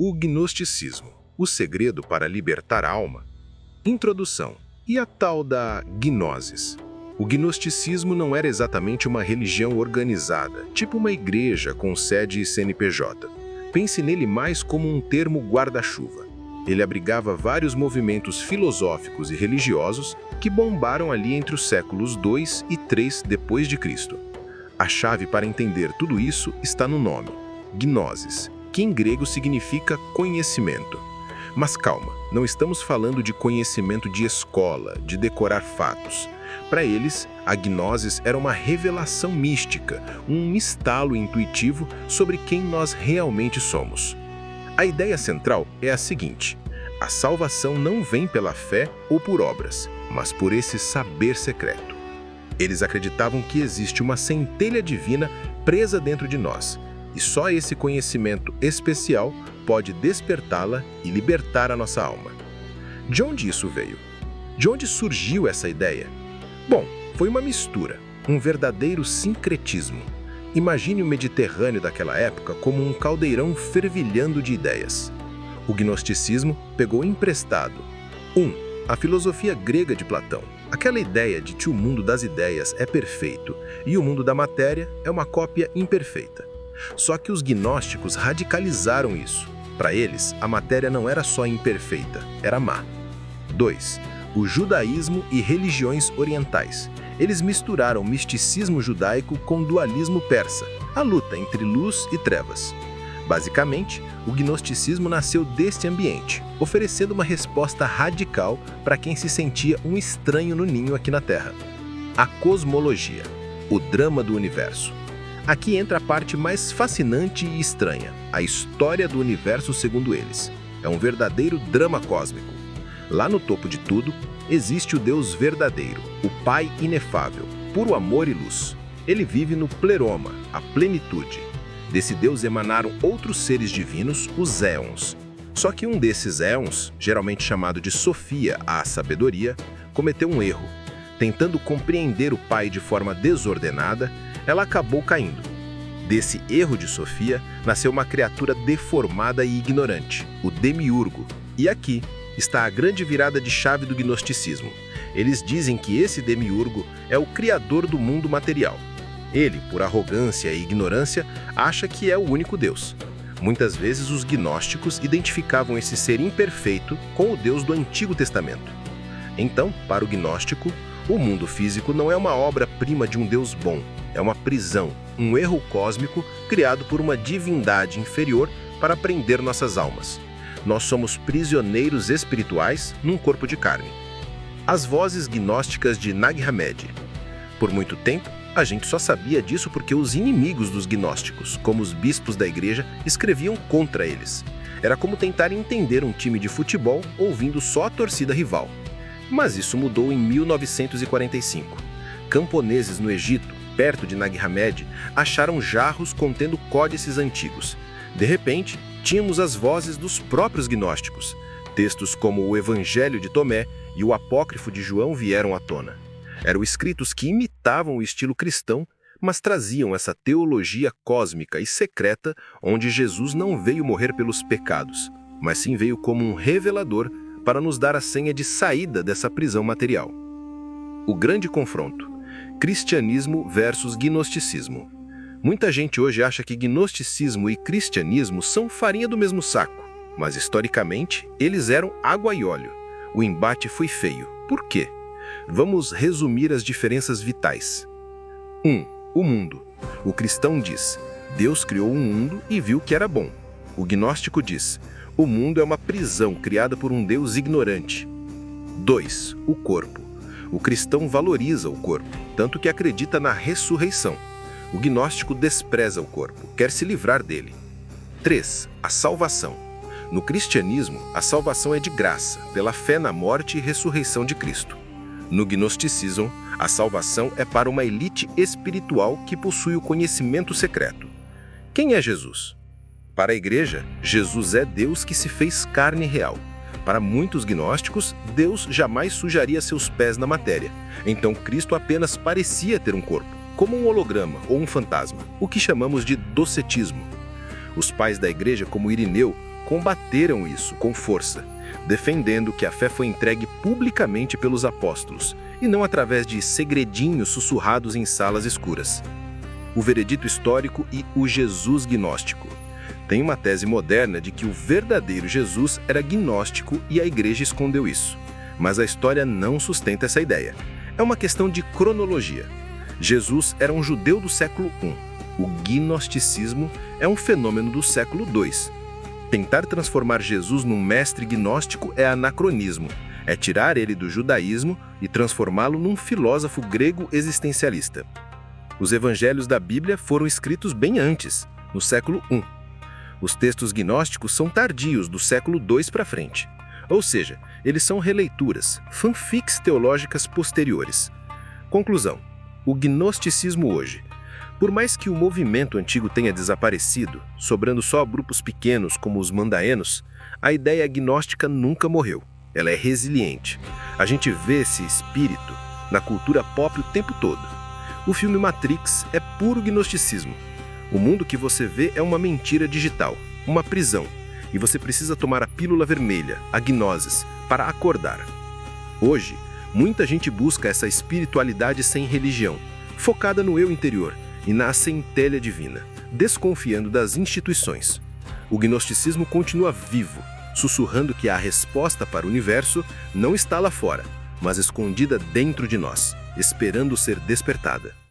O gnosticismo, o segredo para libertar a alma? Introdução. E a tal da gnosis? O gnosticismo não era exatamente uma religião organizada, tipo uma igreja com sede e CNPJ. Pense nele mais como um termo guarda-chuva. Ele abrigava vários movimentos filosóficos e religiosos que bombaram ali entre os séculos 2 e 3 depois de Cristo. A chave para entender tudo isso está no nome, gnosis, que em grego significa conhecimento. Mas calma, não estamos falando de conhecimento de escola, de decorar fatos. Para eles, a gnosis era uma revelação mística, um estalo intuitivo sobre quem nós realmente somos. A ideia central é a seguinte: a salvação não vem pela fé ou por obras, mas por esse saber secreto. Eles acreditavam que existe uma centelha divina presa dentro de nós, e só esse conhecimento especial pode despertá-la e libertar a nossa alma. De onde isso veio? De onde surgiu essa ideia? Bom, foi uma mistura, um verdadeiro sincretismo. Imagine o Mediterrâneo daquela época como um caldeirão fervilhando de ideias. O gnosticismo pegou emprestado 1. A filosofia grega de Platão, aquela ideia de que o mundo das ideias é perfeito e o mundo da matéria é uma cópia imperfeita. Só que os gnósticos radicalizaram isso. Para eles, a matéria não era só imperfeita, era má. 2. O judaísmo e religiões orientais. Eles misturaram misticismo judaico com dualismo persa, a luta entre luz e trevas. Basicamente, o gnosticismo nasceu deste ambiente, oferecendo uma resposta radical para quem se sentia um estranho no ninho aqui na Terra. A cosmologia, o drama do universo. Aqui entra a parte mais fascinante e estranha, a história do universo segundo eles. É um verdadeiro drama cósmico. Lá no topo de tudo, existe o Deus verdadeiro, o Pai inefável, puro amor e luz. Ele vive no pleroma, a plenitude. Desse Deus emanaram outros seres divinos, os éons. Só que um desses éons, geralmente chamado de Sofia, a sabedoria, cometeu um erro. Tentando compreender o Pai de forma desordenada, ela acabou caindo. Desse erro de Sofia, nasceu uma criatura deformada e ignorante, o Demiurgo. E aqui está a grande virada de chave do gnosticismo. Eles dizem que esse Demiurgo é o criador do mundo material. Ele, por arrogância e ignorância, acha que é o único Deus. Muitas vezes os gnósticos identificavam esse ser imperfeito com o Deus do Antigo Testamento. Então, para o gnóstico, o mundo físico não é uma obra-prima de um Deus bom, é uma prisão, um erro cósmico criado por uma divindade inferior para prender nossas almas. Nós somos prisioneiros espirituais num corpo de carne. As vozes gnósticas de Nag Hammadi. Por muito tempo, a gente só sabia disso porque os inimigos dos gnósticos, como os bispos da igreja, escreviam contra eles. Era como tentar entender um time de futebol ouvindo só a torcida rival. Mas isso mudou em 1945. Camponeses no Egito, perto de Nag Hammadi, acharam jarros contendo códices antigos. De repente, tínhamos as vozes dos próprios gnósticos. Textos como o Evangelho de Tomé e o Apócrifo de João vieram à tona. Eram escritos que imitavam o estilo cristão, mas traziam essa teologia cósmica e secreta onde Jesus não veio morrer pelos pecados, mas sim veio como um revelador para nos dar a senha de saída dessa prisão material. O grande confronto: cristianismo versus gnosticismo. Muita gente hoje acha que gnosticismo e cristianismo são farinha do mesmo saco, mas historicamente eles eram água e óleo. O embate foi feio. Por quê? Vamos resumir as diferenças vitais. 1. O mundo. O cristão diz: Deus criou um mundo e viu que era bom. O gnóstico diz: o mundo é uma prisão criada por um Deus ignorante. 2. O corpo. O cristão valoriza o corpo, tanto que acredita na ressurreição. O gnóstico despreza o corpo, quer se livrar dele. 3. A salvação. No cristianismo, a salvação é de graça, pela fé na morte e ressurreição de Cristo. No gnosticismo, a salvação é para uma elite espiritual que possui o conhecimento secreto. Quem é Jesus? Para a igreja, Jesus é Deus que se fez carne real. Para muitos gnósticos, Deus jamais sujaria seus pés na matéria. Então Cristo apenas parecia ter um corpo, como um holograma ou um fantasma, o que chamamos de docetismo. Os pais da igreja, como Irineu, combateram isso com força, defendendo que a fé foi entregue publicamente pelos apóstolos e não através de segredinhos sussurrados em salas escuras. O veredito histórico e o Jesus gnóstico. Tem uma tese moderna de que o verdadeiro Jesus era gnóstico e a igreja escondeu isso. Mas a história não sustenta essa ideia. É uma questão de cronologia. Jesus era um judeu do século I. O gnosticismo é um fenômeno do século II. Tentar transformar Jesus num mestre gnóstico é anacronismo. É tirar ele do judaísmo e transformá-lo num filósofo grego existencialista. Os evangelhos da Bíblia foram escritos bem antes, no século I. Os textos gnósticos são tardios, do século II para frente. Ou seja, eles são releituras, fanfics teológicas posteriores. Conclusão: o gnosticismo hoje. Por mais que o movimento antigo tenha desaparecido, sobrando só grupos pequenos como os mandaenos, a ideia gnóstica nunca morreu. Ela é resiliente. A gente vê esse espírito na cultura pop o tempo todo. O filme Matrix é puro gnosticismo. O mundo que você vê é uma mentira digital, uma prisão, e você precisa tomar a pílula vermelha, a gnosis, para acordar. Hoje, muita gente busca essa espiritualidade sem religião, focada no eu interior e na centelha divina, desconfiando das instituições. O gnosticismo continua vivo, sussurrando que a resposta para o universo não está lá fora, mas escondida dentro de nós, esperando ser despertada.